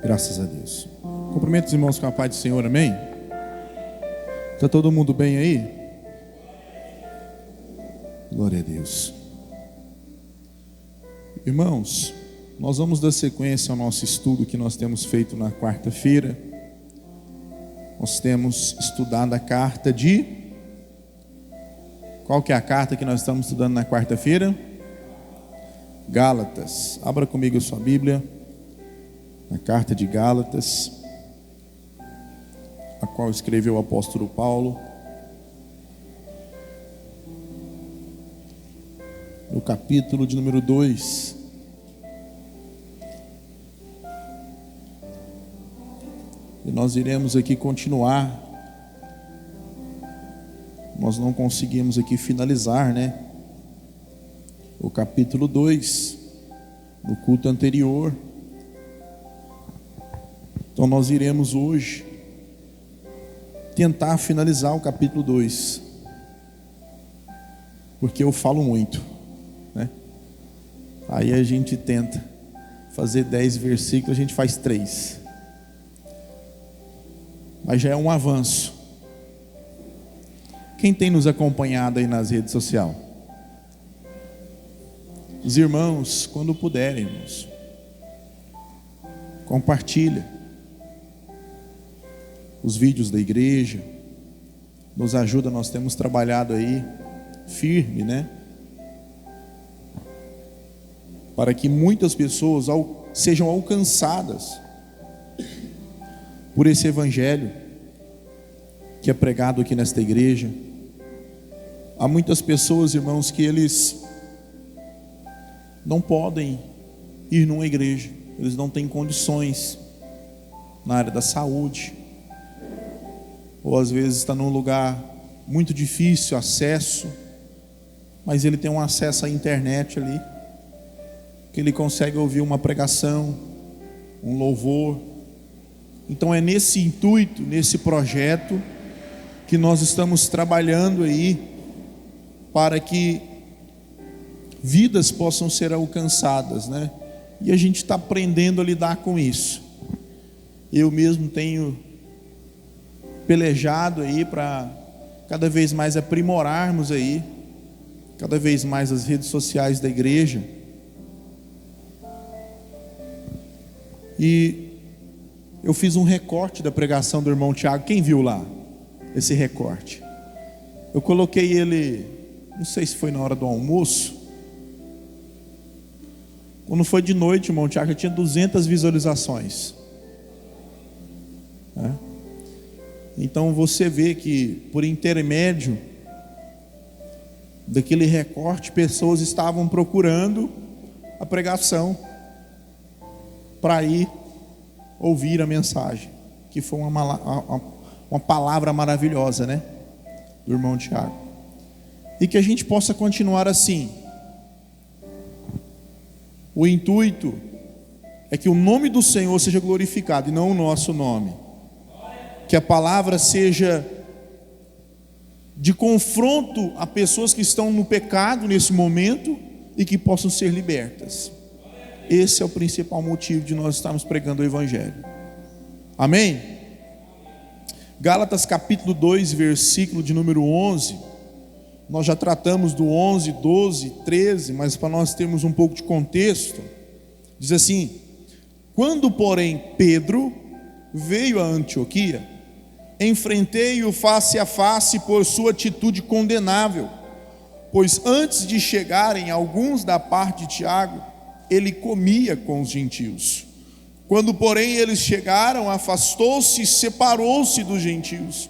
Graças a Deus. Cumprimento os irmãos com a paz do Senhor, amém? Está todo mundo bem aí? Glória a Deus. Irmãos, nós vamos dar sequência ao nosso estudo que nós temos feito na quarta-feira. Nós temos estudado a carta de... Qual que é a carta que nós estamos estudando na quarta-feira? Gálatas. Abra comigo a sua Bíblia. Na carta de Gálatas, a qual escreveu o apóstolo Paulo. No capítulo de número 2. E nós iremos aqui continuar. Nós não conseguimos aqui finalizar, né? O capítulo 2, no culto anterior. Então nós iremos hoje tentar finalizar o capítulo 2. Porque eu falo muito, né? Aí a gente tenta fazer 10 versículos, a gente faz 3. Mas já é um avanço. Quem tem nos acompanhado aí nas redes sociais? Os irmãos, quando puderem, irmãos, compartilha os vídeos da igreja, nos ajuda. Nós temos trabalhado aí firme, né? Para que muitas pessoas sejam alcançadas por esse evangelho que é pregado aqui nesta igreja. Há muitas pessoas, irmãos, que eles não podem ir numa igreja, eles não têm condições na área da saúde, ou às vezes está num lugar muito difícil acesso, mas ele tem um acesso à internet ali, que ele consegue ouvir uma pregação, um louvor. Então é nesse intuito, nesse projeto, que nós estamos trabalhando aí, para que vidas possam ser alcançadas, né? E a gente está aprendendo a lidar com isso. Eu mesmo tenho pelejado aí para cada vez mais aprimorarmos aí, cada vez mais as redes sociais da igreja. E eu fiz um recorte da pregação do irmão Tiago. Quem viu lá esse recorte? Eu coloquei ele, não sei se foi na hora do almoço. Quando foi de noite, irmão Tiago, já tinha 200 visualizações. Então você vê que por intermédio daquele recorte, pessoas estavam procurando a pregação para ir ouvir a mensagem, que foi uma palavra maravilhosa, né, do irmão Tiago. E que a gente possa continuar assim. O intuito é que o nome do Senhor seja glorificado e não o nosso nome. Que a palavra seja de confronto a pessoas que estão no pecado nesse momento e que possam ser libertas. Esse é o principal motivo de nós estarmos pregando o evangelho. Amém? Gálatas capítulo 2, versículo de número 11. Nós já tratamos do 11, 12, 13, mas para nós termos um pouco de contexto, diz assim: quando porém Pedro veio a Antioquia, enfrentei-o face a face por sua atitude condenável, pois antes de chegarem alguns da parte de Tiago, ele comia com os gentios. Quando porém eles chegaram, afastou-se e separou-se dos gentios,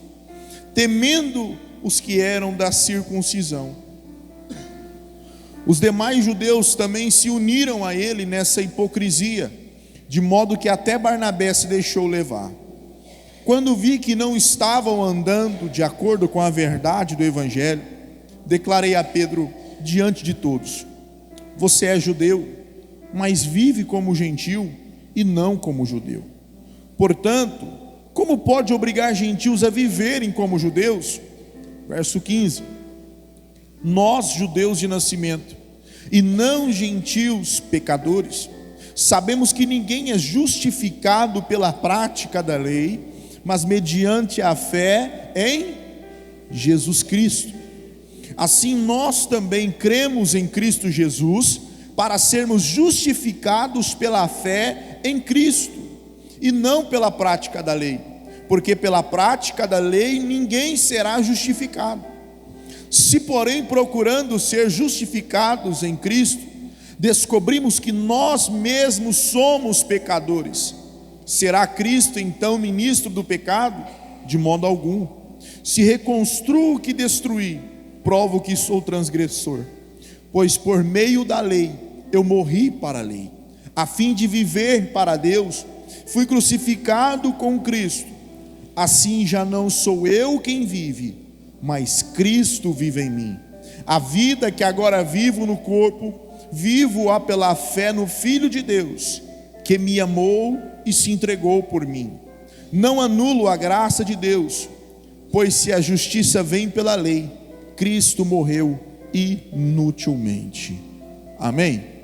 temendo os que eram da circuncisão. Os demais judeus também se uniram a ele nessa hipocrisia, de modo que até Barnabé se deixou levar. Quando vi que não estavam andando de acordo com a verdade do evangelho, declarei a Pedro diante de todos: você é judeu, mas vive como gentil e não como judeu. Portanto, como pode obrigar gentios a viverem como judeus? Verso 15: nós, judeus de nascimento, e não gentios pecadores, Sabemos que ninguém é justificado pela prática da lei, mas mediante a fé em Jesus Cristo. Assim nós também cremos em Cristo Jesus, para sermos justificados pela fé em Cristo, e não pela prática da lei, porque pela prática da lei ninguém será justificado. Se porém procurando ser justificados em Cristo, descobrimos que nós mesmos somos pecadores, será Cristo então ministro do pecado? De modo algum. Se reconstruo o que destruí, provo que sou transgressor, pois por meio da lei eu morri para a lei, a fim de viver para Deus. Fui crucificado com Cristo. Assim já não sou eu quem vive, mas Cristo vive em mim. A vida que agora vivo no corpo, vivo-a pela fé no Filho de Deus, que me amou e se entregou por mim. Não anulo a graça de Deus, pois se a justiça vem pela lei, Cristo morreu inutilmente. Amém?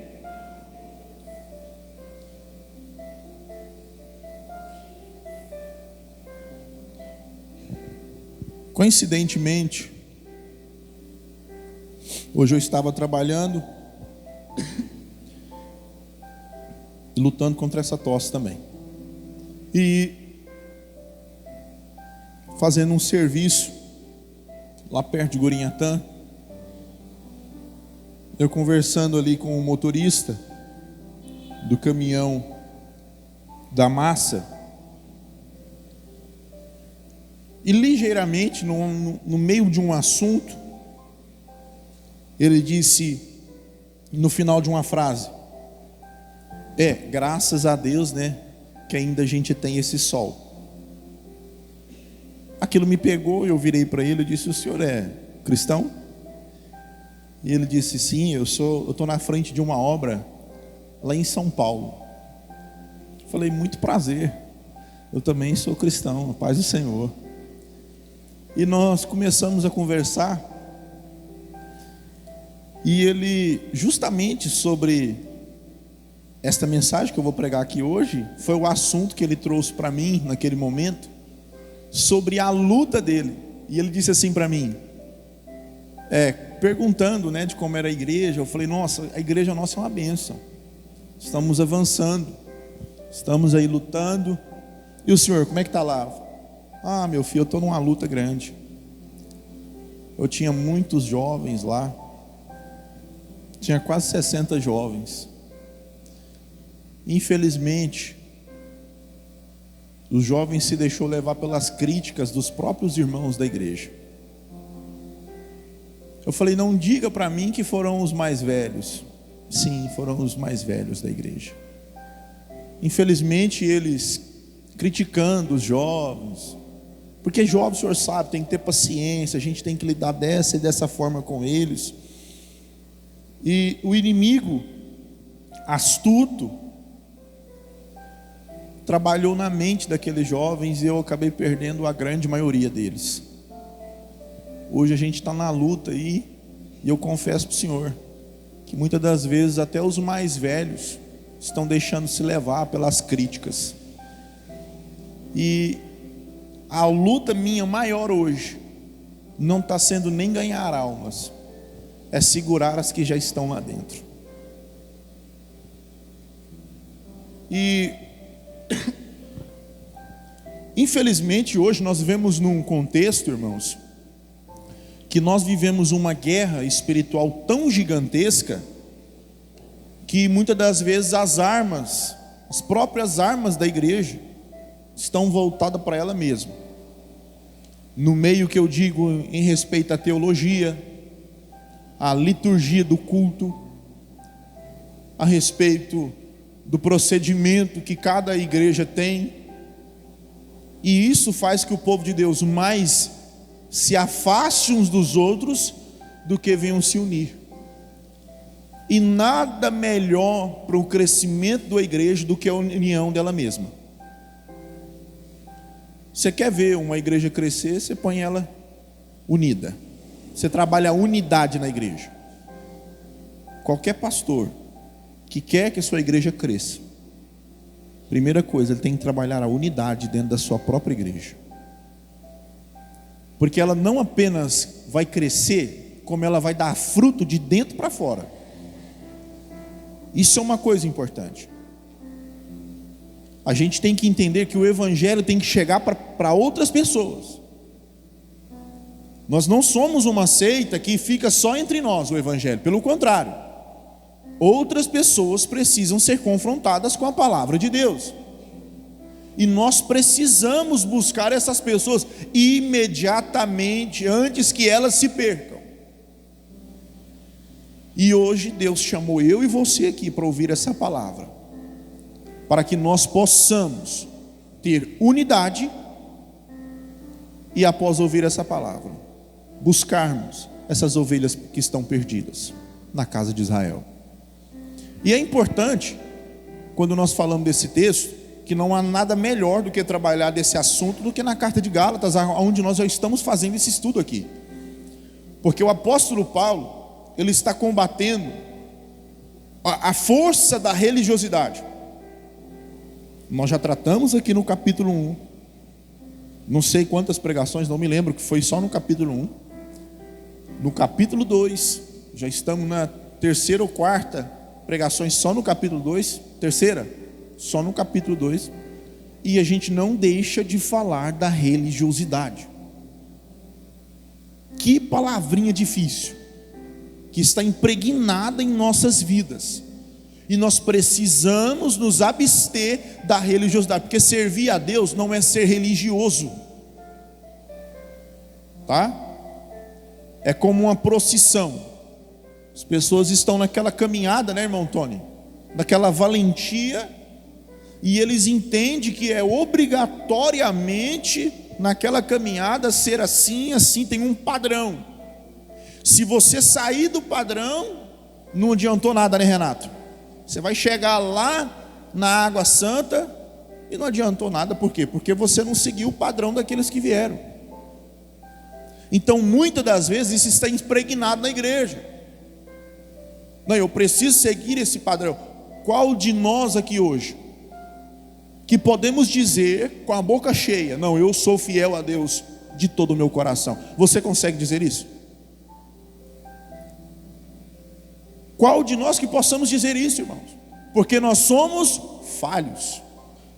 Coincidentemente, hoje eu estava trabalhando e lutando contra essa tosse também, e fazendo um serviço lá perto de Gurinhatã. Eu conversando ali com o motorista do caminhão da massa, e ligeiramente no meio de um assunto, ele disse no final de uma frase: graças a Deus, né, que ainda a gente tem esse sol. Aquilo me pegou, eu virei para ele e disse: o senhor é cristão? E ele disse: sim, eu estou na frente de uma obra lá em São Paulo. Eu falei: muito prazer, eu também sou cristão, a paz do Senhor. E nós começamos a conversar, e ele, justamente sobre esta mensagem que eu vou pregar aqui hoje, foi o assunto que ele trouxe para mim naquele momento, sobre a luta dele. E ele disse assim para mim, perguntando, né, de como era a igreja. Eu falei: nossa, a igreja nossa é uma bênção, estamos avançando, estamos aí lutando. E o senhor, como é que está lá? Ah, meu filho, eu estou numa luta grande. Eu tinha muitos jovens lá, tinha quase 60 jovens. Infelizmente, os jovens se deixou levar pelas críticas dos próprios irmãos da igreja. Eu falei: não diga para mim que foram os mais velhos. Sim, foram os mais velhos da igreja. Infelizmente, eles criticando os jovens, porque jovens, o senhor sabe, tem que ter paciência, a gente tem que lidar dessa e dessa forma com eles. E o inimigo astuto trabalhou na mente daqueles jovens, e eu acabei perdendo a grande maioria deles. Hoje a gente está na luta aí, e eu confesso para o senhor que muitas das vezes até os mais velhos estão deixando se levar pelas críticas. E a luta minha maior hoje não está sendo nem ganhar almas, é segurar as que já estão lá dentro. E infelizmente hoje nós vivemos num contexto, irmãos, que nós vivemos uma guerra espiritual tão gigantesca, que muitas das vezes as armas, as próprias armas da igreja, estão voltadas para ela mesma. No meio que eu digo em respeito à teologia, à liturgia do culto, a respeito do procedimento que cada igreja tem. E isso faz que o povo de Deus mais se afaste uns dos outros do que venham se unir. E nada melhor para o crescimento da igreja do que a união dela mesma. Você quer ver uma igreja crescer, você põe ela unida. Você trabalha a unidade na igreja. Qualquer pastor que quer que a sua igreja cresça, Primeira coisa, ele tem que trabalhar a unidade dentro da sua própria igreja. Porque ela não apenas vai crescer, como ela vai dar fruto de dentro para fora. Isso é uma coisa importante. A gente tem que entender que o evangelho tem que chegar para outras pessoas. Nós não somos uma seita que fica só entre nós, o evangelho. Pelo contrário, outras pessoas precisam ser confrontadas com a palavra de Deus. E nós precisamos buscar essas pessoas imediatamente, antes que elas se percam. E hoje Deus chamou eu e você aqui para ouvir essa palavra, para que nós possamos ter unidade e, após ouvir essa palavra, buscarmos essas ovelhas que estão perdidas na casa de Israel. E é importante, quando nós falamos desse texto, que não há nada melhor do que trabalhar desse assunto do que na carta de Gálatas, onde nós já estamos fazendo esse estudo aqui. Porque o apóstolo Paulo, ele está combatendo a força da religiosidade. Nós já tratamos aqui no capítulo 1, não sei quantas pregações, não me lembro, que foi só no capítulo 1. No capítulo 2, já estamos na terceira ou quarta pregações só no capítulo 2, terceira, só no capítulo 2, e a gente não deixa de falar da religiosidade. Que palavrinha difícil, que está impregnada em nossas vidas, e nós precisamos nos abster da religiosidade, porque servir a Deus não é ser religioso, tá? É como uma procissão. As pessoas estão naquela caminhada, né, irmão Tony? Naquela valentia, e eles entendem que é obrigatoriamente naquela caminhada ser assim, assim, tem um padrão. Se você sair do padrão, não adiantou nada, né, Renato? Você vai chegar lá na Água Santa e não adiantou nada. Por quê? Porque você não seguiu o padrão daqueles que vieram. Então, muitas das vezes isso está impregnado na igreja. Não, eu preciso seguir esse padrão. Qual de nós aqui hoje que podemos dizer com a boca cheia: não, eu sou fiel a Deus de todo o meu coração? Você consegue dizer isso? Qual de nós que possamos dizer isso, irmãos? Porque nós somos falhos.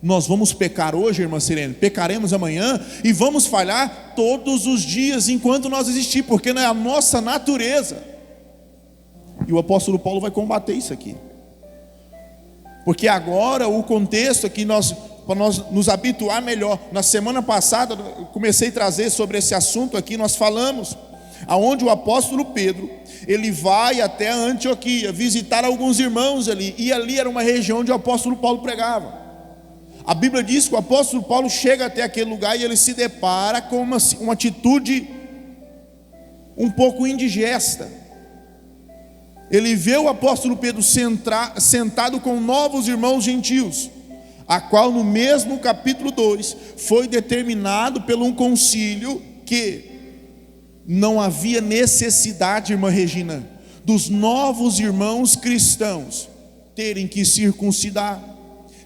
Nós vamos pecar hoje, irmã Sirene, pecaremos amanhã e vamos falhar todos os dias enquanto nós existir, porque não é a nossa natureza. E o apóstolo Paulo vai combater isso aqui. Porque agora o contexto aqui, para nós nos habituar melhor. Na semana passada eu comecei a trazer sobre esse assunto aqui, nós falamos aonde o apóstolo Pedro, ele vai até Antioquia visitar alguns irmãos ali, e ali era uma região onde o apóstolo Paulo pregava. A Bíblia diz que o apóstolo Paulo chega até aquele lugar e ele se depara com uma atitude um pouco indigesta. Ele vê o apóstolo Pedro sentado com novos irmãos gentios, a qual no mesmo capítulo 2 foi determinado pelo um concílio que não havia necessidade, irmã Regina, dos novos irmãos cristãos terem que circuncidar,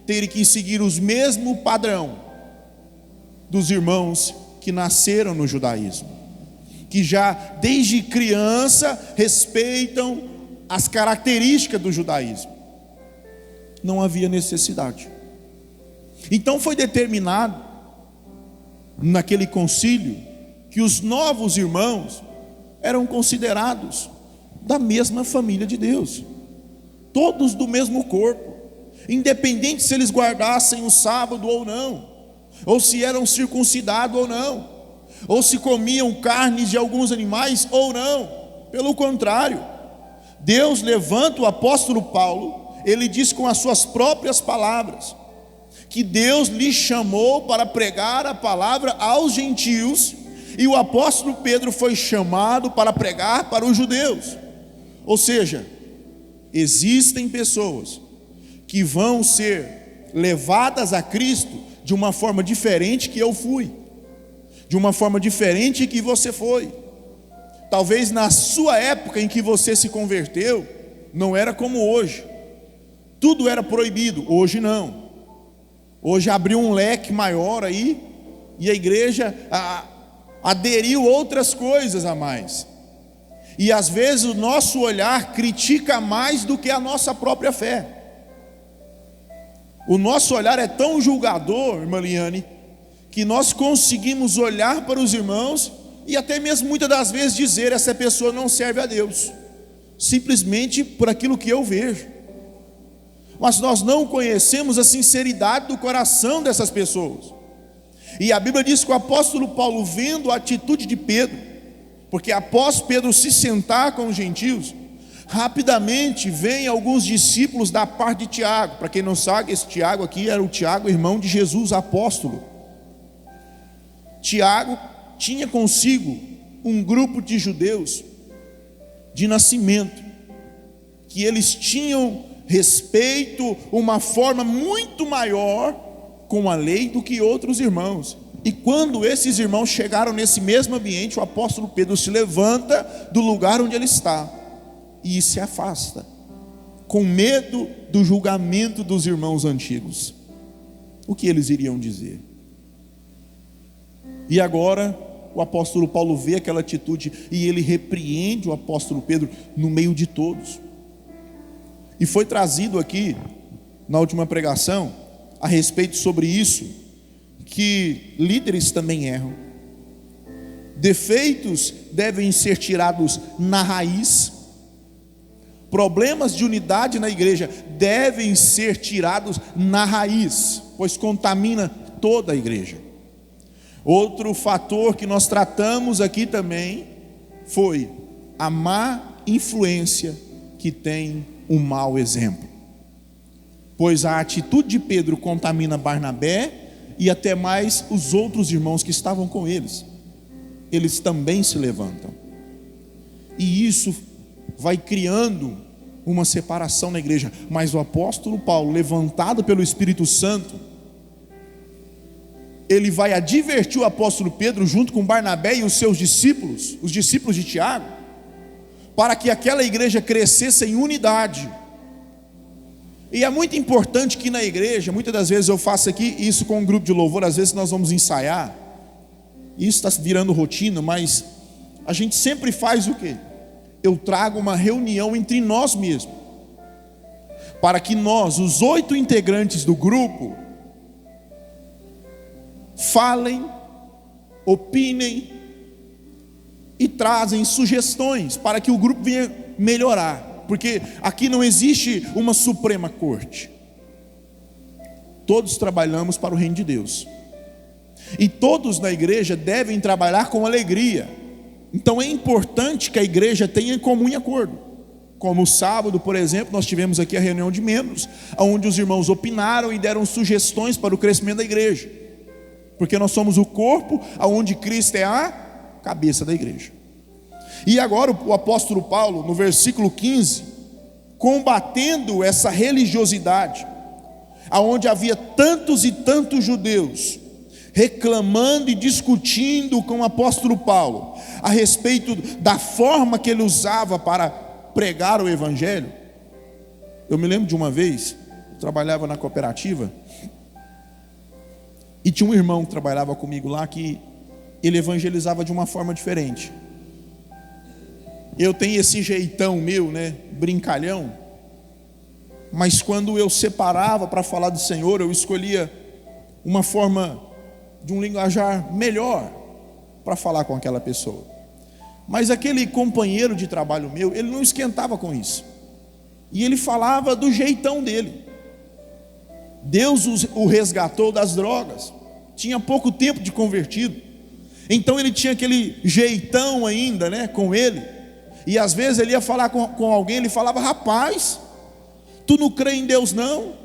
terem que seguir os mesmo padrão dos irmãos que nasceram no judaísmo, que já desde criança respeitam as características do judaísmo. Não havia necessidade. Então foi determinado naquele concílio que os novos irmãos eram considerados da mesma família de Deus, todos do mesmo corpo, independente se eles guardassem o sábado ou não, ou se eram circuncidados ou não, ou se comiam carnes de alguns animais ou não. Pelo contrário, Deus levanta o apóstolo Paulo, ele diz com as suas próprias palavras, que Deus lhe chamou para pregar a palavra aos gentios, e o apóstolo Pedro foi chamado para pregar para os judeus. Ou seja, existem pessoas que vão ser levadas a Cristo de uma forma diferente que eu fui, de uma forma diferente que você foi. Talvez na sua época em que você se converteu, não era como hoje, tudo era proibido. Hoje não. Hoje abriu um leque maior aí, e a igreja aderiu outras coisas a mais. E às vezes o nosso olhar critica mais do que a nossa própria fé. O nosso olhar é tão julgador, irmã Liane, que nós conseguimos olhar para os irmãos e até mesmo muitas das vezes dizer: essa pessoa não serve a Deus, simplesmente por aquilo que eu vejo. Mas nós não conhecemos a sinceridade do coração dessas pessoas. E a Bíblia diz que o apóstolo Paulo, vendo a atitude de Pedro, porque após Pedro se sentar com os gentios, rapidamente vem alguns discípulos da parte de Tiago. Para quem não sabe, esse Tiago aqui era o Tiago, irmão de Jesus, apóstolo. Tiago tinha consigo um grupo de judeus de nascimento, que eles tinham respeito, uma forma muito maior com a lei do que outros irmãos. E quando esses irmãos chegaram nesse mesmo ambiente, o apóstolo Pedro se levanta do lugar onde ele está e se afasta, com medo do julgamento dos irmãos antigos. O que eles iriam dizer? E agora o apóstolo Paulo vê aquela atitude e ele repreende o apóstolo Pedro no meio de todos. E foi trazido aqui na última pregação a respeito sobre isso, que líderes também erram. Defeitos devem ser tirados na raiz. Problemas de unidade na igreja devem ser tirados na raiz, pois contamina toda a igreja. Outro fator que nós tratamos aqui também foi a má influência que tem um mau exemplo, pois a atitude de Pedro contamina Barnabé e até mais os outros irmãos que estavam com eles. Eles também se levantam, e isso vai criando uma separação na igreja. Mas o apóstolo Paulo, levantado pelo Espírito Santo, ele vai advertir o apóstolo Pedro junto com Barnabé e os seus discípulos, os discípulos de Tiago, para que aquela igreja crescesse em unidade. E é muito importante que na igreja, muitas das vezes eu faço aqui isso com um grupo de louvor, às vezes nós vamos ensaiar, isso está virando rotina, mas a gente sempre faz o quê? Eu trago uma reunião entre nós mesmos, para que nós, os 8 integrantes do grupo, falem, opinem e trazem sugestões para que o grupo venha melhorar, porque aqui não existe uma suprema corte. Todos trabalhamos para o reino de Deus, e todos na igreja devem trabalhar com alegria. Então é importante que a igreja tenha em comum e acordo. Como o sábado, por exemplo, nós tivemos aqui a reunião de membros, onde os irmãos opinaram e deram sugestões para o crescimento da igreja, porque nós somos o corpo, onde Cristo é a cabeça da igreja. E agora o apóstolo Paulo, no versículo 15, combatendo essa religiosidade, aonde havia tantos e tantos judeus reclamando e discutindo com o apóstolo Paulo a respeito da forma que ele usava para pregar o evangelho. Eu me lembro de uma vez, eu trabalhava na cooperativa, e tinha um irmão que trabalhava comigo lá, que ele evangelizava de uma forma diferente. Eu tenho esse jeitão meu, né, brincalhão, mas quando eu separava para falar do Senhor, eu escolhia uma forma de um linguajar melhor para falar com aquela pessoa. Mas aquele companheiro de trabalho meu, ele não esquentava com isso, e ele falava do jeitão dele. Deus o resgatou das drogas, tinha pouco tempo de convertido, então ele tinha aquele jeitão ainda, né, com ele. E às vezes ele ia falar com alguém, ele falava: rapaz, tu não crê em Deus não?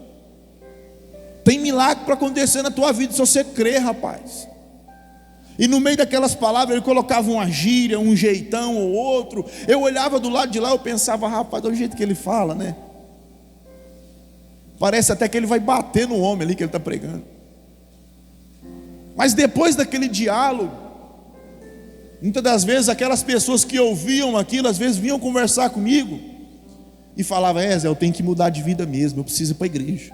Tem milagre para acontecer na tua vida se você crer, rapaz. E no meio daquelas palavras ele colocava uma gíria, um jeitão ou outro. Eu olhava do lado de lá, eu pensava: rapaz, do jeito que ele fala, né? Parece até que ele vai bater no homem ali que ele está pregando. Mas depois daquele diálogo, muitas das vezes aquelas pessoas que ouviam aquilo, às vezes vinham conversar comigo e falavam: Zé, eu tenho que mudar de vida mesmo, eu preciso ir para a igreja.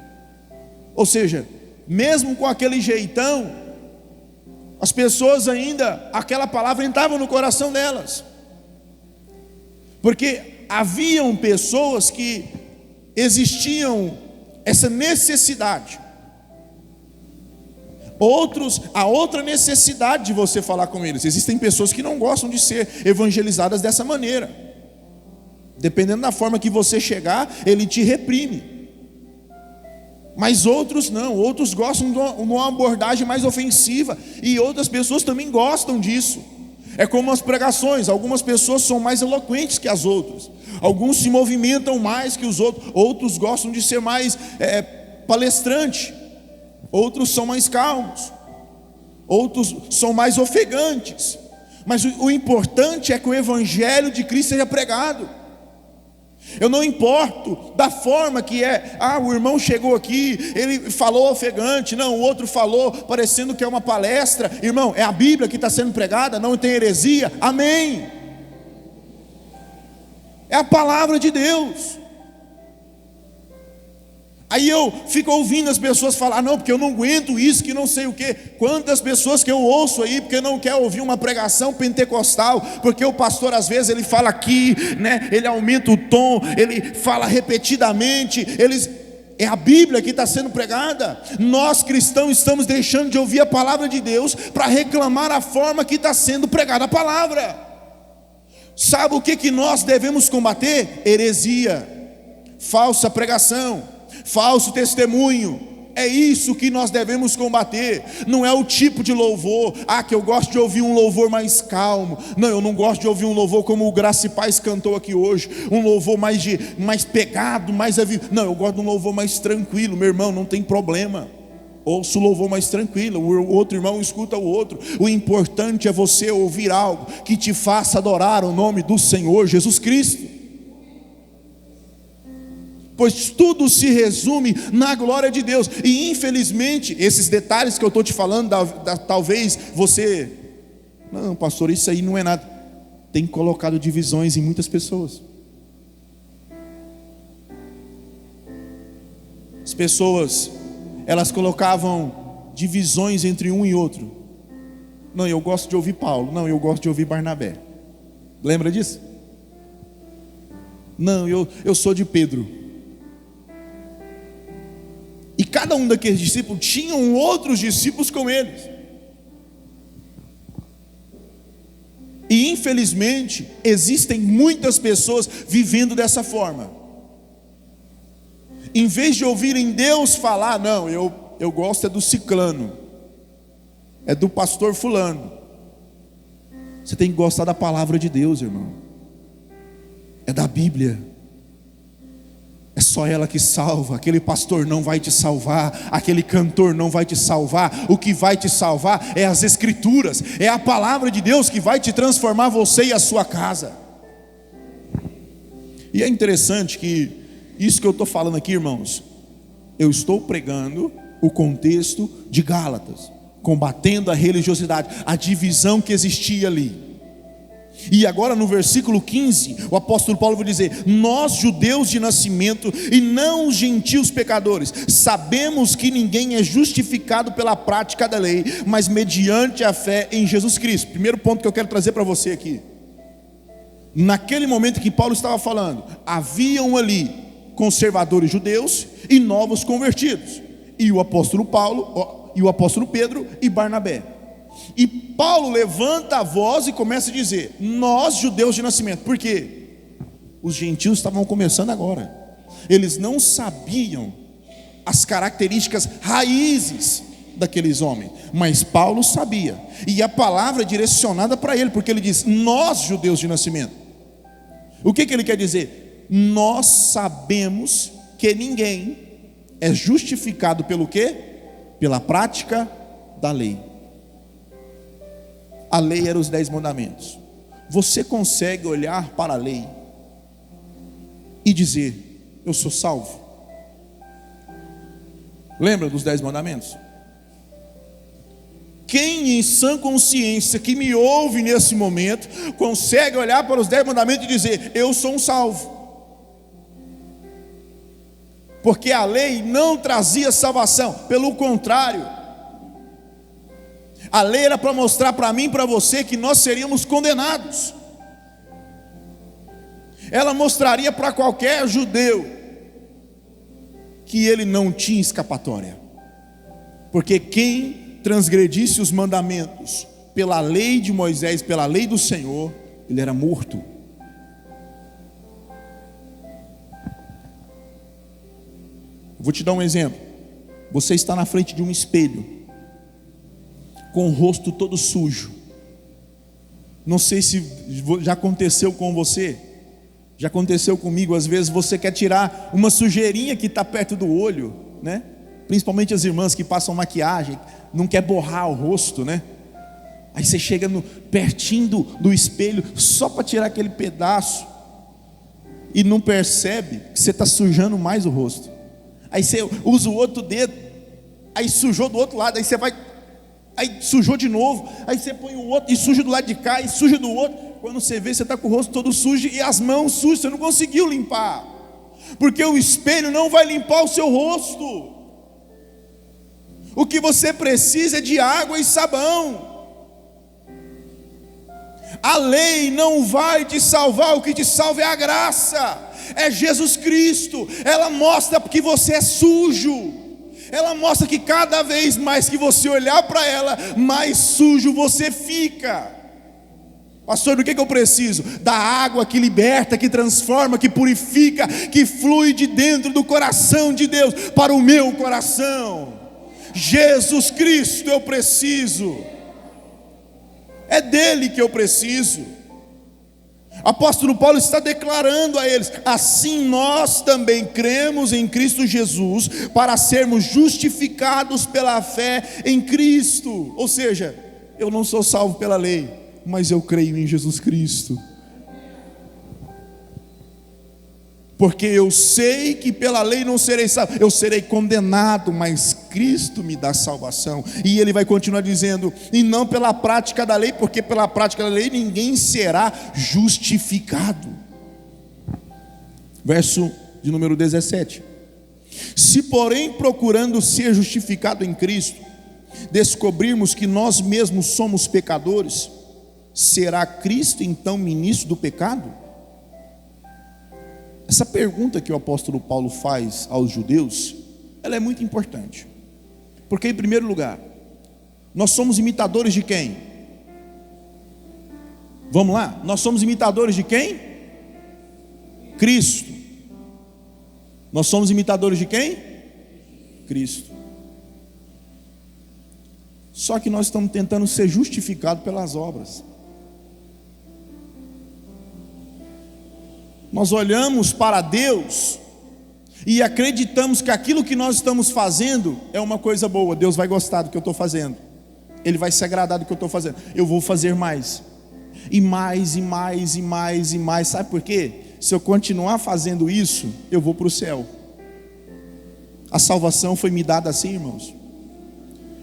Ou seja, mesmo com aquele jeitão, as pessoas ainda, aquela palavra entrava no coração delas, porque haviam pessoas que existiam essa necessidade. Outros, a outra necessidade de você falar com eles. Existem pessoas que não gostam de ser evangelizadas dessa maneira. Dependendo da forma que você chegar, ele te reprime. Mas outros não, outros gostam de uma abordagem mais ofensiva, e outras pessoas também gostam disso. É como as pregações, algumas pessoas são mais eloquentes que as outras, alguns se movimentam mais que os outros, outros gostam de ser mais palestrante, outros são mais calmos, outros são mais ofegantes. Mas o importante é que o evangelho de Cristo seja pregado. Eu não importo da forma que é. O irmão chegou aqui, ele falou ofegante. Não, o outro falou parecendo que é uma palestra. Irmão, é a Bíblia que está sendo pregada, não tem heresia. Amém. É a palavra de Deus. Aí eu fico ouvindo as pessoas falar: não, porque eu não aguento isso, que não sei o quê. Quantas pessoas que eu ouço aí, porque não quer ouvir uma pregação pentecostal, porque o pastor às vezes ele fala aqui, né? Ele aumenta o tom, ele fala repetidamente. É a Bíblia que está sendo pregada. Nós cristãos estamos deixando de ouvir a palavra de Deus para reclamar a forma que está sendo pregada a palavra. Sabe o que nós devemos combater? Heresia, falsa pregação, falso testemunho. É isso que nós devemos combater. Não é o tipo de louvor, que eu gosto de ouvir um louvor mais calmo. Não, eu não gosto de ouvir um louvor como o Graça e Paz cantou aqui hoje, um louvor mais pegado, mais avivo. Não, eu gosto de um louvor mais tranquilo. Meu irmão, não tem problema, ouça o louvor mais tranquilo, o outro irmão escuta o outro. O importante é você ouvir algo que te faça adorar o nome do Senhor Jesus Cristo, pois tudo se resume na glória de Deus. E infelizmente, esses detalhes que eu estou te falando, talvez você: não, pastor, isso aí não é nada. Tem colocado divisões em muitas pessoas. As pessoas, elas colocavam divisões entre um e outro. Não, eu gosto de ouvir Paulo. Não, eu gosto de ouvir Barnabé. Lembra disso? Não, eu sou de Pedro. E cada um daqueles discípulos tinham outros discípulos com eles. E infelizmente existem muitas pessoas vivendo dessa forma. Em vez de ouvirem Deus falar: não, eu gosto do ciclano, é do pastor fulano. Você tem que gostar da palavra de Deus, irmão. É da Bíblia. É só ela que salva. Aquele pastor não vai te salvar, aquele cantor não vai te salvar. O que vai te salvar é as Escrituras, é a palavra de Deus que vai te transformar, você e a sua casa. E é interessante que isso que eu estou falando aqui, irmãos, eu estou pregando o contexto de Gálatas, combatendo a religiosidade, a divisão que existia ali. E agora no versículo 15, o apóstolo Paulo vai dizer: nós judeus de nascimento e não os gentios pecadores, sabemos que ninguém é justificado pela prática da lei, mas mediante a fé em Jesus Cristo. Primeiro ponto que eu quero trazer para você aqui. Naquele momento que Paulo estava falando, haviam ali conservadores judeus e novos convertidos, e o apóstolo Paulo, e o apóstolo Pedro e Barnabé. E Paulo levanta a voz e começa a dizer: nós judeus de nascimento. Por quê? Os gentios estavam começando agora, eles não sabiam as características raízes daqueles homens, mas Paulo sabia, e a palavra é direcionada para ele, porque ele diz: nós judeus de nascimento. O que ele quer dizer? Nós sabemos que ninguém é justificado pelo quê? Pela prática da lei. A lei era os 10 mandamentos. Você consegue olhar para a lei e dizer: eu sou salvo? Lembra dos 10 mandamentos? Quem em sã consciência que me ouve nesse momento consegue olhar para os 10 mandamentos e dizer: eu sou um salvo? porque a lei não trazia salvação, pelo contrário, a lei era para mostrar para mim e para você que nós seríamos condenados. Ela mostraria para qualquer judeu que ele não tinha escapatória, porque quem transgredisse os mandamentos pela lei de Moisés, pela lei do Senhor, ele era morto. Vou te dar um exemplo. Você está na frente de um espelho, com o rosto todo sujo. Não sei se já aconteceu com você, já aconteceu comigo. Às vezes você quer tirar uma sujeirinha que está perto do olho, né? Principalmente as irmãs que passam maquiagem, não quer borrar o rosto, né? Aí você chega pertinho do espelho, só para tirar aquele pedaço, e não percebe que você está sujando mais o rosto. Aí você usa o outro dedo, aí sujou do outro lado, aí você vai, aí sujou de novo, aí você põe o outro e suja do lado de cá, e suja do outro. Quando você vê, você está com o rosto todo sujo e as mãos sujas, você não conseguiu limpar, porque o espelho não vai limpar o seu rosto. O que você precisa é de água e sabão. A lei não vai te salvar, o que te salva é a graça, é Jesus Cristo. Ela mostra que você é sujo, ela mostra que cada vez mais que você olhar para ela, mais sujo você fica. Pastor, do que eu preciso? Da água que liberta, que transforma, que purifica, que flui de dentro do coração de Deus para o meu coração. Jesus Cristo eu preciso, é dele que eu preciso. Apóstolo Paulo está declarando a eles: assim nós também cremos em Cristo Jesus, para sermos justificados pela fé em Cristo. Ou seja, eu não sou salvo pela lei, mas eu creio em Jesus Cristo, porque eu sei que pela lei não serei salvo, eu serei condenado, mas Cristo me dá salvação. E ele vai continuar dizendo: e não pela prática da lei, porque pela prática da lei ninguém será justificado. Verso de número 17: se porém procurando ser justificado em Cristo, descobrirmos que nós mesmos somos pecadores, será Cristo então ministro do pecado? Essa pergunta que o apóstolo Paulo faz aos judeus, ela é muito importante, porque em primeiro lugar, nós somos imitadores de quem? Vamos lá, nós somos imitadores de quem? Cristo. Nós somos imitadores de quem? Cristo. Só que nós estamos tentando ser justificados pelas obras. Nós olhamos para Deus e acreditamos que aquilo que nós estamos fazendo é uma coisa boa. Deus vai gostar do que eu estou fazendo, Ele vai se agradar do que eu estou fazendo. Eu vou fazer mais, e mais, e mais, e mais, e mais. Sabe por quê? Se eu continuar fazendo isso, eu vou para o céu. A salvação foi me dada assim, irmãos.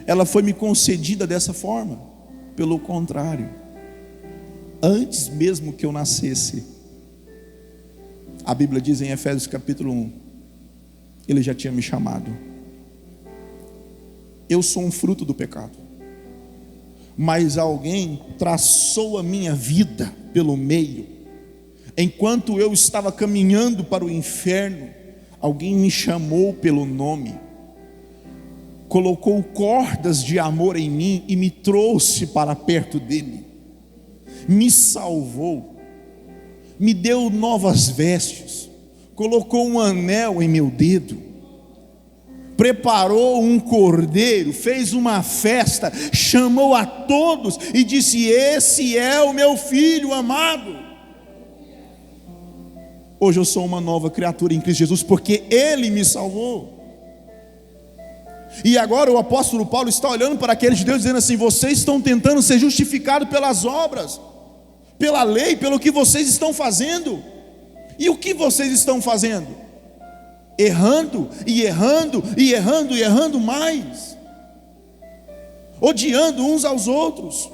Ela foi me concedida dessa forma. Pelo contrário, antes mesmo que eu nascesse, a Bíblia diz em Efésios capítulo 1, Ele já tinha me chamado. Eu sou um fruto do pecado, mas alguém traçou a minha vida pelo meio. Enquanto eu estava caminhando para o inferno, alguém me chamou pelo nome, colocou cordas de amor em mim e me trouxe para perto dele, me salvou, me deu novas vestes, colocou um anel em meu dedo, preparou um cordeiro, fez uma festa, chamou a todos e disse: esse é o meu filho amado. Hoje eu sou uma nova criatura em Cristo Jesus, porque Ele me salvou. E agora o apóstolo Paulo está olhando para aqueles judeus dizendo assim: vocês estão tentando ser justificados pelas obras, pela lei, pelo que vocês estão fazendo. E o que vocês estão fazendo? Errando, e errando, e errando, e errando mais, odiando uns aos outros,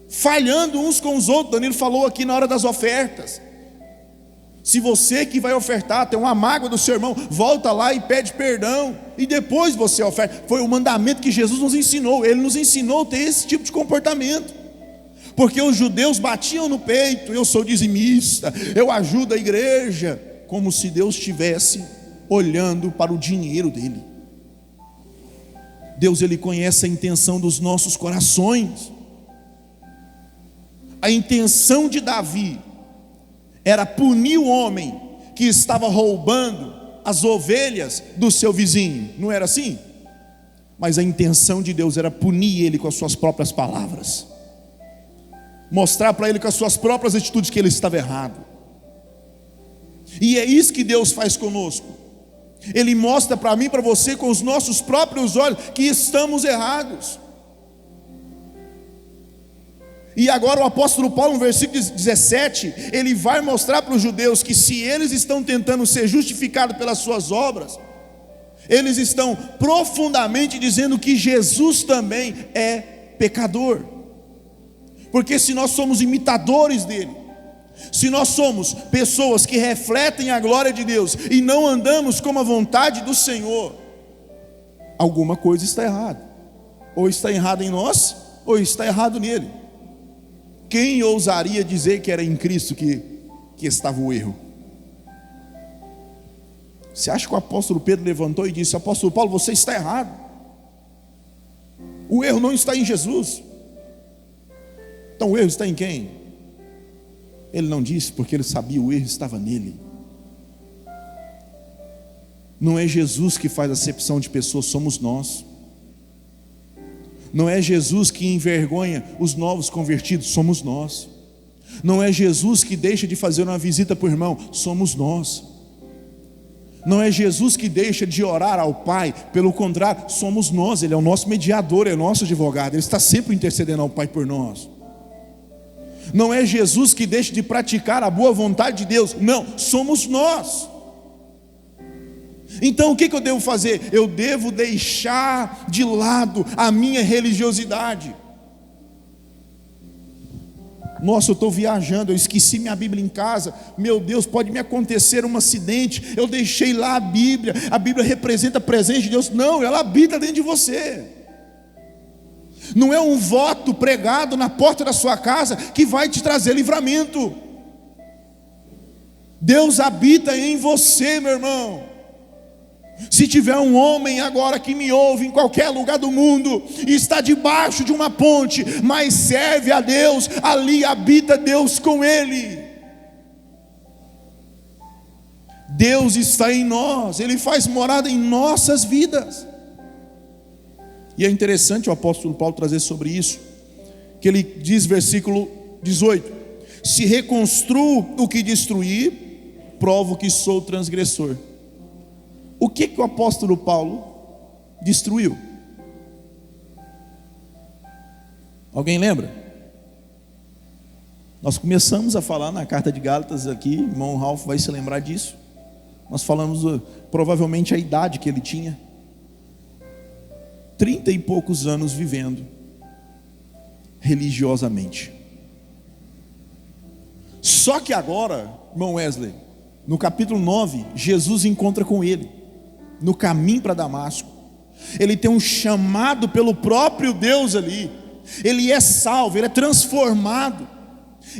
falhando uns com os outros. Danilo falou aqui na hora das ofertas, Se você que vai ofertar tem uma mágoa do seu irmão, volta lá e pede perdão, e depois você oferta. Foi o mandamento que Jesus nos ensinou. Ele nos ensinou a ter esse tipo de comportamento, porque os judeus batiam no peito: eu sou dizimista, eu ajudo a igreja, como se Deus estivesse olhando para o dinheiro dele. Deus, ele conhece a intenção dos nossos corações. A intenção de Davi era punir o homem que estava roubando as ovelhas do seu vizinho, não era assim? Mas a intenção de Deus era punir ele com as suas próprias palavras, mostrar para ele com as suas próprias atitudes que ele estava errado. E é isso que Deus faz conosco. Ele mostra para mim e para você com os nossos próprios olhos que estamos errados. E agora o apóstolo Paulo, no versículo 17, ele vai mostrar para os judeus que se eles estão tentando ser justificados pelas suas obras, eles estão profundamente dizendo que Jesus também é pecador. Porque se nós somos imitadores dele, se nós somos pessoas que refletem a glória de Deus e não andamos como a vontade do Senhor, alguma coisa está errada. Ou está errado em nós, ou está errado nele. Quem ousaria dizer que era em Cristo que estava o erro? Você acha que o apóstolo Pedro levantou e disse: apóstolo Paulo, você está errado, o erro não está em Jesus? Então o erro está em quem? Ele não disse, porque ele sabia o erro estava nele. Não é Jesus que faz acepção de pessoas, somos nós. Não é Jesus que envergonha os novos convertidos, somos nós. Não é Jesus que deixa de fazer uma visita para o irmão, somos nós. Não é Jesus que deixa de orar ao Pai, pelo contrário, somos nós. Ele é o nosso mediador, é o nosso advogado, Ele está sempre intercedendo ao Pai por nós. Não é Jesus que deixa de praticar a boa vontade de Deus, não, somos nós. Então o que eu devo fazer? Eu devo deixar de lado a minha religiosidade. Nossa, eu estou viajando, eu esqueci minha Bíblia em casa, meu Deus, pode me acontecer um acidente, eu deixei lá a Bíblia representa a presença de Deus. Não, ela habita dentro de você. Não é um voto pregado na porta da sua casa que vai te trazer livramento. Deus habita em você, meu irmão. Se tiver um homem agora que me ouve em qualquer lugar do mundo e está debaixo de uma ponte, mas serve a Deus, ali habita Deus com ele. Deus está em nós, Ele faz morada em nossas vidas. E é interessante o apóstolo Paulo trazer sobre isso, que ele diz, versículo 18: se reconstruo o que destruí, provo que sou transgressor. O que o apóstolo Paulo destruiu? Alguém lembra? Nós começamos a falar na carta de Gálatas aqui, irmão Ralph vai se lembrar disso. Nós falamos provavelmente a idade que ele tinha, 30 e poucos anos vivendo religiosamente. Só que agora, irmão Wesley, no capítulo 9, Jesus encontra com ele no caminho para Damasco. Ele tem um chamado pelo próprio Deus ali. Ele é salvo, ele é transformado.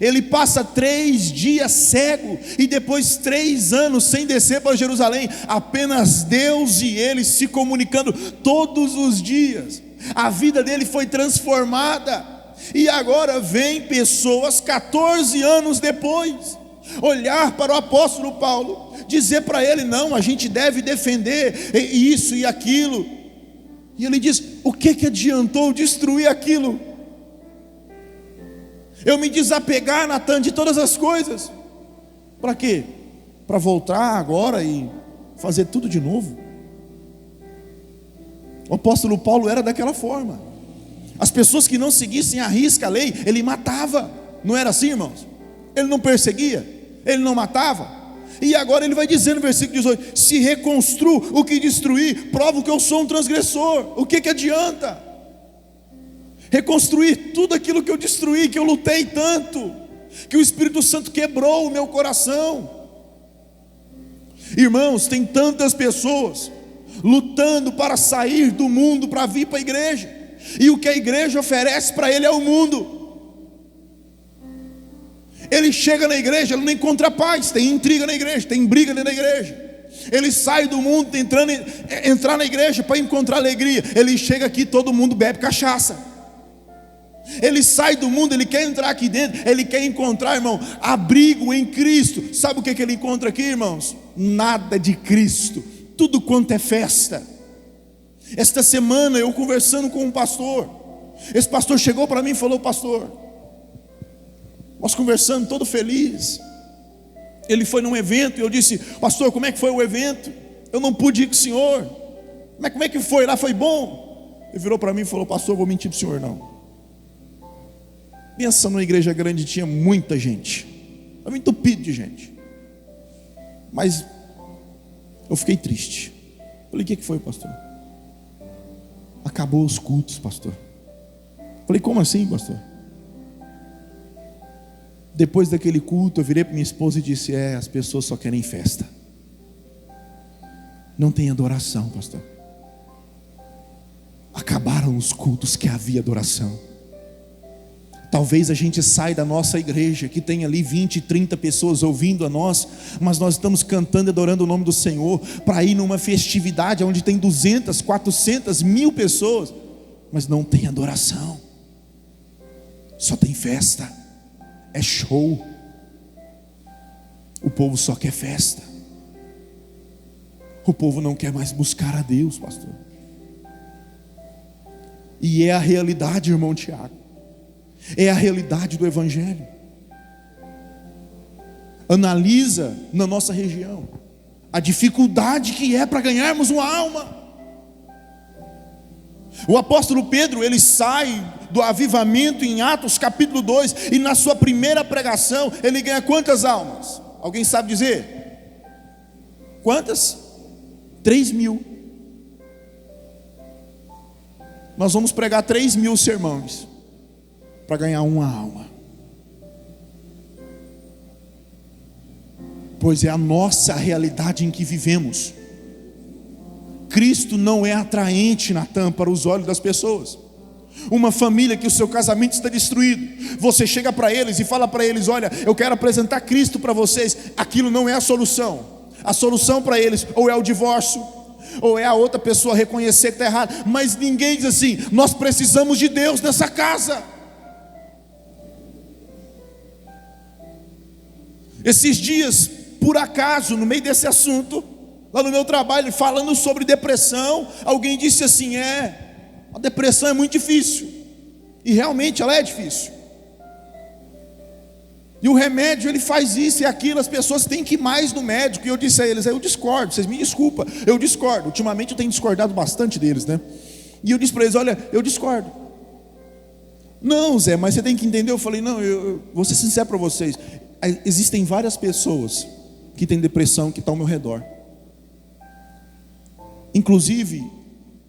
Ele passa 3 dias cego e depois 3 anos sem descer para Jerusalém, apenas Deus e ele se comunicando todos os dias. A vida dele foi transformada. E agora vem pessoas 14 anos depois olhar para o apóstolo Paulo, dizer para ele: não, a gente deve defender isso e aquilo. E ele diz: o que adiantou destruir aquilo? Eu me desapegar, Natan, de todas as coisas. Para quê? Para voltar agora e fazer tudo de novo? O apóstolo Paulo era daquela forma. As pessoas que não seguissem à risca a lei, ele matava. Não era assim, irmãos? Ele não perseguia, ele não matava. E agora ele vai dizer no versículo 18: se reconstruo o que destruí, provo que eu sou um transgressor. O que adianta? Reconstruir tudo aquilo que eu destruí, que eu lutei tanto, que o Espírito Santo quebrou o meu coração. Irmãos, tem tantas pessoas lutando para sair do mundo, para vir para a igreja, e o que a igreja oferece para ele é o mundo. Ele chega na igreja, ele não encontra paz, tem intriga na igreja, tem briga dentro da igreja. Ele sai do mundo tentando entrar na igreja para encontrar alegria. Ele chega aqui, todo mundo bebe cachaça. Ele sai do mundo, ele quer entrar aqui dentro, ele quer encontrar, irmão, abrigo em Cristo. Sabe o que ele encontra aqui, irmãos? Nada de Cristo, tudo quanto é festa. Esta semana eu conversando com um pastor, esse pastor chegou para mim e falou: pastor, nós conversando todo feliz, ele foi num evento e eu disse: pastor, como é que foi o evento? Eu não pude ir com o senhor, mas como é que foi lá? Foi bom? Ele virou para mim e falou: pastor, eu vou mentir para o senhor não. Pensa numa igreja grande, tinha muita gente, estava entupido de gente, mas eu fiquei triste. Falei: o que foi, pastor? Acabou os cultos, pastor. Falei: como assim, pastor? Depois daquele culto eu virei para minha esposa e disse: as pessoas só querem festa, não tem adoração, pastor. Acabaram os cultos que havia adoração. Talvez a gente saia da nossa igreja, que tem ali 20, 30 pessoas ouvindo a nós, mas nós estamos cantando e adorando o nome do Senhor, para ir numa festividade onde tem 200, 400, 1000 pessoas, mas não tem adoração, só tem festa, é show. O povo só quer festa, o povo não quer mais buscar a Deus, pastor. E é a realidade, irmão Tiago, é a realidade do Evangelho. Analisa na nossa região a dificuldade que é para ganharmos uma alma. O apóstolo Pedro, ele sai do avivamento em Atos capítulo 2, e na sua primeira pregação ele ganha quantas almas? Alguém sabe dizer? Quantas? 3.000. Nós vamos pregar 3.000 sermões para ganhar uma alma, pois é a nossa realidade em que vivemos. Cristo não é atraente, Natan, para os olhos das pessoas. Uma família que o seu casamento está destruído, você chega para eles e fala para eles: olha, eu quero apresentar Cristo para vocês. Aquilo não é a solução. A solução para eles ou é o divórcio, ou é a outra pessoa reconhecer que está errado. Mas ninguém diz assim: nós precisamos de Deus nessa casa. Esses dias, por acaso, no meio desse assunto, lá no meu trabalho, falando sobre depressão, alguém disse assim: a depressão é muito difícil. E realmente ela é difícil. E o remédio, ele faz isso e aquilo, as pessoas têm que ir mais no médico. E eu disse a eles: eu discordo, vocês me desculpam, eu discordo. Ultimamente eu tenho discordado bastante deles, né? E eu disse para eles: olha, eu discordo. Não, Zé, mas você tem que entender. Eu falei: não, eu vou ser sincero para vocês. Existem várias pessoas que têm depressão, que estão ao meu redor. Inclusive,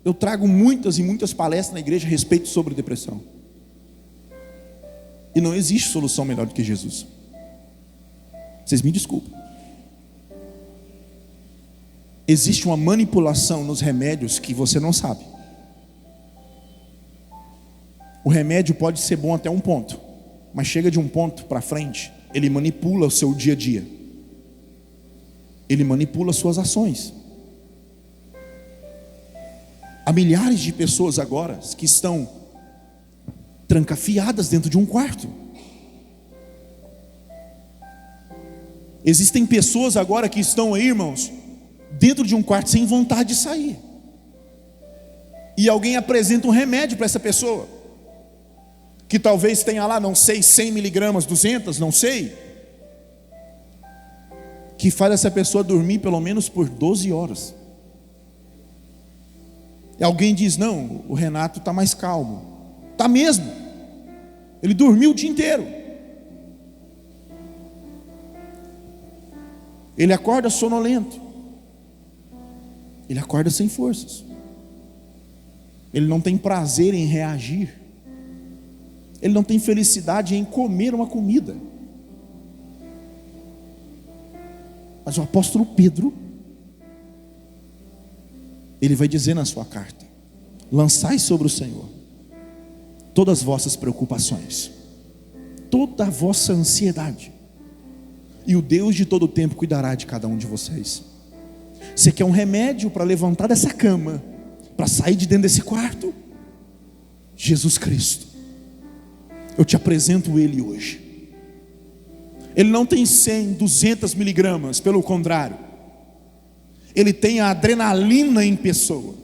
eu trago muitas e muitas palestras na igreja a respeito sobre depressão. E não existe solução melhor do que Jesus. Vocês me desculpem. Existe uma manipulação nos remédios que você não sabe. O remédio pode ser bom até um ponto, mas chega de um ponto para frente, ele manipula o seu dia a dia. Ele manipula as suas ações. Há milhares de pessoas agora que estão trancafiadas dentro de um quarto. Existem pessoas agora que estão aí, irmãos, dentro de um quarto sem vontade de sair. E alguém apresenta um remédio para essa pessoa, que talvez tenha lá, não sei, 100 miligramas, 200, não sei, que faz essa pessoa dormir pelo menos por 12 horas. E alguém diz: não, o Renato está mais calmo. Está mesmo. Ele dormiu o dia inteiro. Ele acorda sonolento. Ele acorda sem forças. Ele não tem prazer em reagir. Ele não tem felicidade em comer uma comida. Mas o apóstolo Pedro, Ele vai dizer na sua carta: lançai sobre o Senhor todas as vossas preocupações, toda a vossa ansiedade, e o Deus de todo o tempo cuidará de cada um de vocês. Você quer um remédio para levantar dessa cama, para sair de dentro desse quarto? Jesus Cristo. Eu te apresento Ele hoje. Ele não tem 100, 200 miligramas, pelo contrário, Ele tem a adrenalina em pessoa,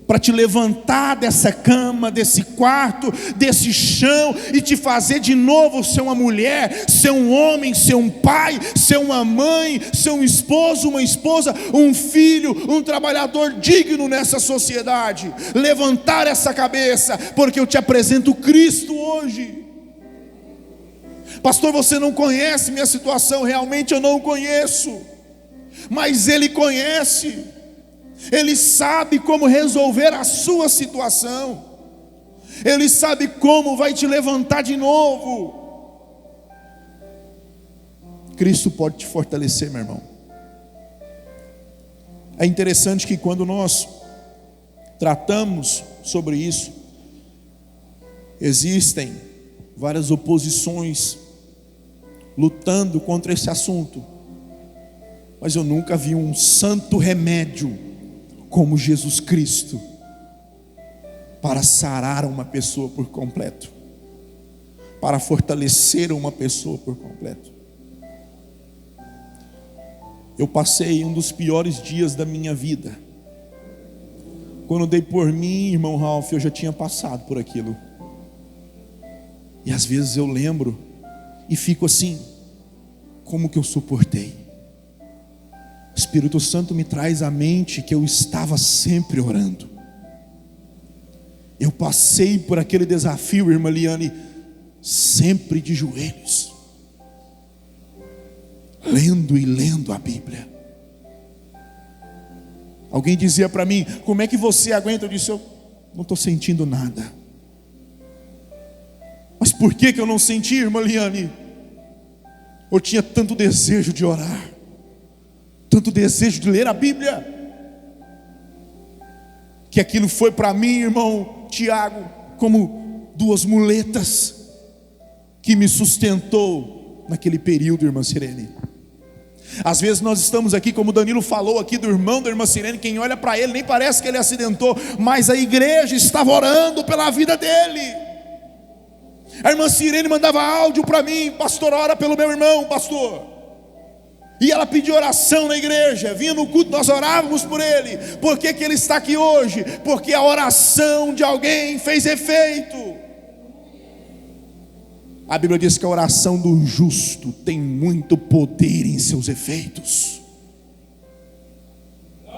para te levantar dessa cama, desse quarto, desse chão, e te fazer de novo ser uma mulher, ser um homem, ser um pai, ser uma mãe, ser um esposo, uma esposa, um filho, um trabalhador digno nessa sociedade. Levantar essa cabeça, porque eu te apresento Cristo hoje. Pastor, você não conhece minha situação. Realmente eu não conheço, mas Ele conhece. Ele sabe como resolver a sua situação. Ele sabe como vai te levantar de novo. Cristo pode te fortalecer, meu irmão. É interessante que quando nós tratamos sobre isso, existem várias oposições lutando contra esse assunto, mas eu nunca vi um santo remédio como Jesus Cristo para sarar uma pessoa por completo, para fortalecer uma pessoa por completo. Eu passei um dos piores dias da minha vida. Quando dei por mim, irmão Ralph, eu já tinha passado por aquilo. E às vezes eu lembro e fico assim: como que eu suportei? O Espírito Santo me traz à mente que eu estava sempre orando. Eu passei por aquele desafio, irmã Liane, sempre de joelhos, lendo e lendo a Bíblia. Alguém dizia para mim: como é que você aguenta? Eu disse: eu não estou sentindo nada. Mas por que eu não senti, irmã Liane? Eu tinha tanto desejo de orar, tanto desejo de ler a Bíblia, que aquilo foi para mim, irmão Tiago, como duas muletas que me sustentou naquele período, irmã Sirene. Às vezes nós estamos aqui, como Danilo falou aqui do irmão da irmã Sirene, quem olha para ele nem parece que ele acidentou, mas a igreja estava orando pela vida dele. A irmã Sirene mandava áudio para mim: pastor, ora pelo meu irmão, pastor. E ela pediu oração na igreja, vinha no culto, nós orávamos por ele. Por que ele está aqui hoje? Porque a oração de alguém fez efeito. A Bíblia diz que a oração do justo tem muito poder em seus efeitos.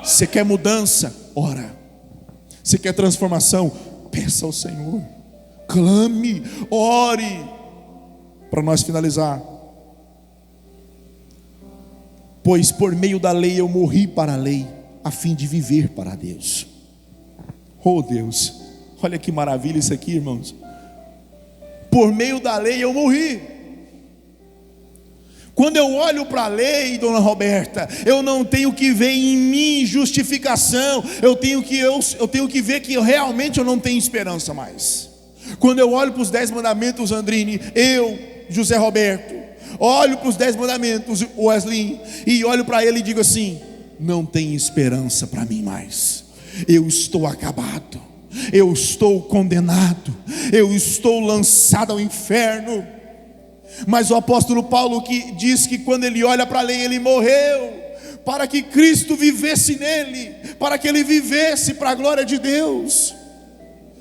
Você quer mudança? Ora. Você quer transformação? Peça ao Senhor, clame, ore. Para nós finalizar: pois por meio da lei eu morri para a lei, a fim de viver para Deus. Oh Deus, olha que maravilha isso aqui, irmãos. Por meio da lei eu morri. Quando eu olho para a lei, dona Roberta, eu não tenho que ver em mim justificação, eu tenho que ver que realmente eu não tenho esperança mais. Quando eu olho para os 10 mandamentos, Andrine, eu, José Roberto, olho para os 10 mandamentos, Wesley, e olho para ele e digo assim: não tem esperança para mim mais. Eu estou acabado, eu estou condenado, eu estou lançado ao inferno. Mas o apóstolo Paulo que diz que quando ele olha para a lei, ele morreu para que Cristo vivesse nele, para que ele vivesse para a glória de Deus.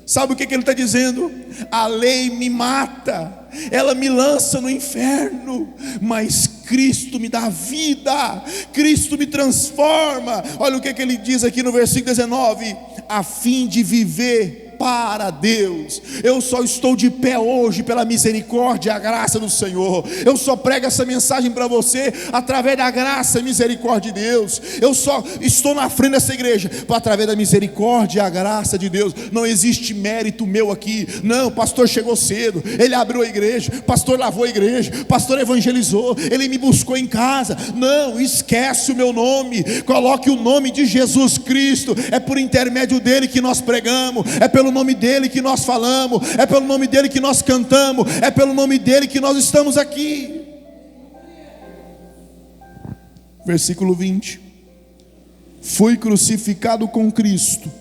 Sabe o que ele está dizendo? A lei me mata, ela me lança no inferno, mas Cristo me dá vida, Cristo me transforma. Olha o que ele diz aqui no versículo 19: a fim de viver louvar a Deus. Eu só estou de pé hoje pela misericórdia e a graça do Senhor. Eu só prego essa mensagem para você através da graça e misericórdia de Deus. Eu só estou na frente dessa igreja através da misericórdia e a graça de Deus. Não existe mérito meu aqui. Não, o pastor chegou cedo, ele abriu a igreja, o pastor lavou a igreja, o pastor evangelizou, ele me buscou em casa. Não, esquece o meu nome, coloque o nome de Jesus Cristo. É por intermédio dele que nós pregamos, é pelo nome dele que nós falamos, é pelo nome dele que nós cantamos, é pelo nome dele que nós estamos aqui. Versículo 20: fui crucificado com Cristo,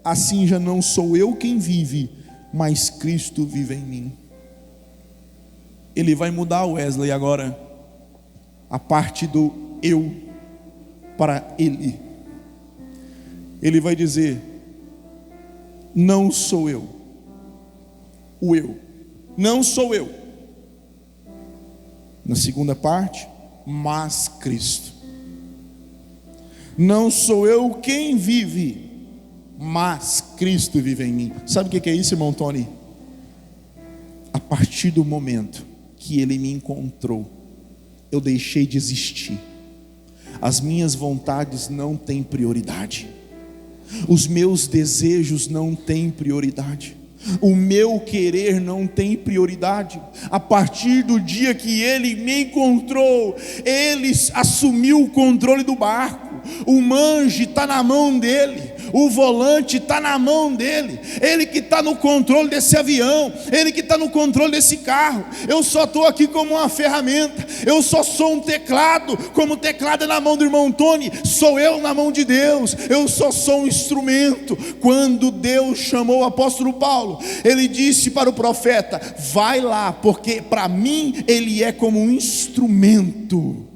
assim já não sou eu quem vive, mas Cristo vive em mim. Ele vai mudar, Wesley, agora a parte do eu para ele. Ele vai dizer: não sou eu, o eu, não sou eu. Na segunda parte, mas Cristo. Não sou eu quem vive, mas Cristo vive em mim. Sabe o que é isso, irmão Tony? A partir do momento que Ele me encontrou, eu deixei de existir. As minhas vontades não têm prioridade, os meus desejos não têm prioridade, o meu querer não tem prioridade. A partir do dia que Ele me encontrou, Ele assumiu o controle do barco. O manche está na mão dele, o volante está na mão dele, ele que está no controle desse avião, ele que está no controle desse carro. Eu só estou aqui como uma ferramenta, eu só sou um teclado, como o teclado é na mão do irmão Tony, sou eu na mão de Deus, eu só sou um instrumento. Quando Deus chamou o apóstolo Paulo, ele disse para o profeta: vai lá, porque para mim ele é como um instrumento.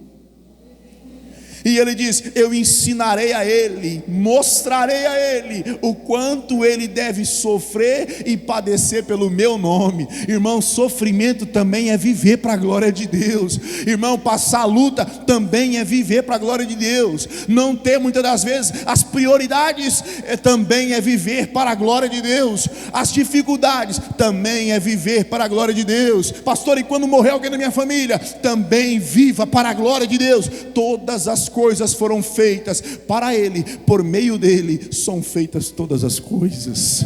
E ele diz: eu ensinarei a ele, mostrarei a ele o quanto ele deve sofrer e padecer pelo meu nome. Irmão, sofrimento também é viver para a glória de Deus. Irmão, passar luta também é viver para a glória de Deus. Não ter muitas das vezes as prioridades também é viver para a glória de Deus. As dificuldades também é viver para a glória de Deus. Pastor, e quando morrer alguém da minha família, também viva para a glória de Deus. Todas as coisas foram feitas para Ele, por meio dele são feitas todas as coisas.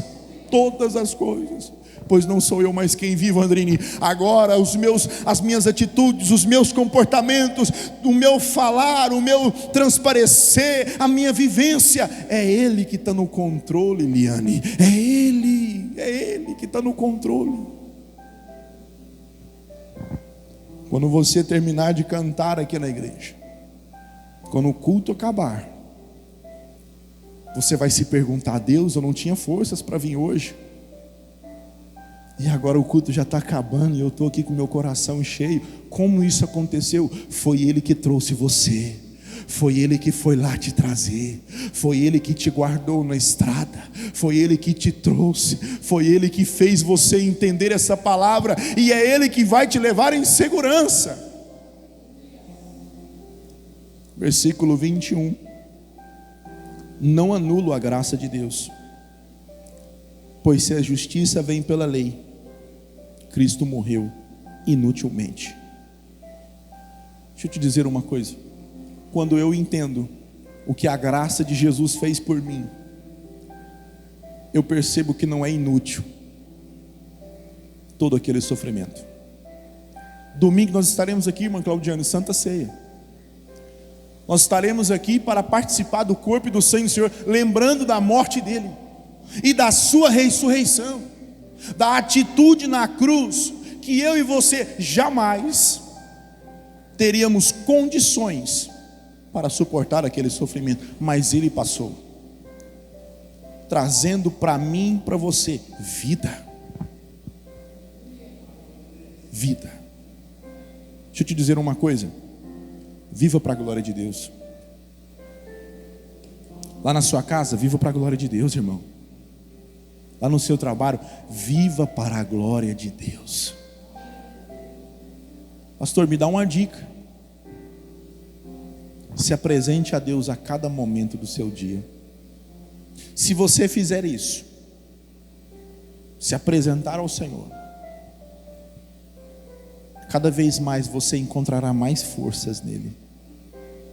Todas as coisas. Pois não sou eu mais quem vivo, Andrini. Agora as minhas atitudes, os meus comportamentos, o meu falar, o meu transparecer, a minha vivência, é Ele que está no controle, Liane. É Ele que está no controle. Quando você terminar de cantar aqui na igreja, quando o culto acabar, você vai se perguntar: Deus, eu não tinha forças para vir hoje, e agora o culto já está acabando e eu estou aqui com meu coração cheio. Como isso aconteceu? Foi Ele que trouxe você, foi Ele que foi lá te trazer, foi Ele que te guardou na estrada, foi Ele que te trouxe, foi Ele que fez você entender essa palavra, e é Ele que vai te levar em segurança. Versículo 21: não anulo a graça de Deus, pois se a justiça vem pela lei, Cristo morreu inutilmente. Deixa eu te dizer uma coisa: quando eu entendo o que a graça de Jesus fez por mim, eu percebo que não é inútil todo aquele sofrimento. Domingo nós estaremos aqui, irmã Claudiane, Santa Ceia. Nós estaremos aqui para participar do corpo e do sangue do Senhor, lembrando da morte dele e da sua ressurreição, da atitude na cruz, que eu e você jamais teríamos condições para suportar aquele sofrimento, mas ele passou, trazendo para mim e para você vida. Vida. Deixa eu te dizer uma coisa: viva para a glória de Deus. Lá na sua casa, viva para a glória de Deus, irmão. Lá no seu trabalho, viva para a glória de Deus. Pastor, me dá uma dica. Se apresente a Deus a cada momento do seu dia. Se você fizer isso, se apresentar ao Senhor, cada vez mais você encontrará mais forças nele,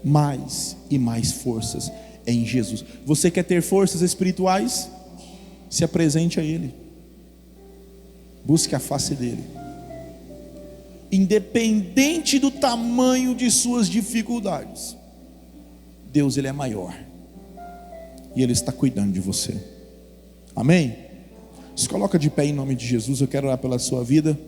mais e mais forças em Jesus. Você quer ter forças espirituais? Se apresente a Ele, busque a face dele, independente do tamanho de suas dificuldades. Deus, Ele é maior e Ele está cuidando de você. Amém? Se coloca de pé em nome de Jesus. Eu quero orar pela sua vida.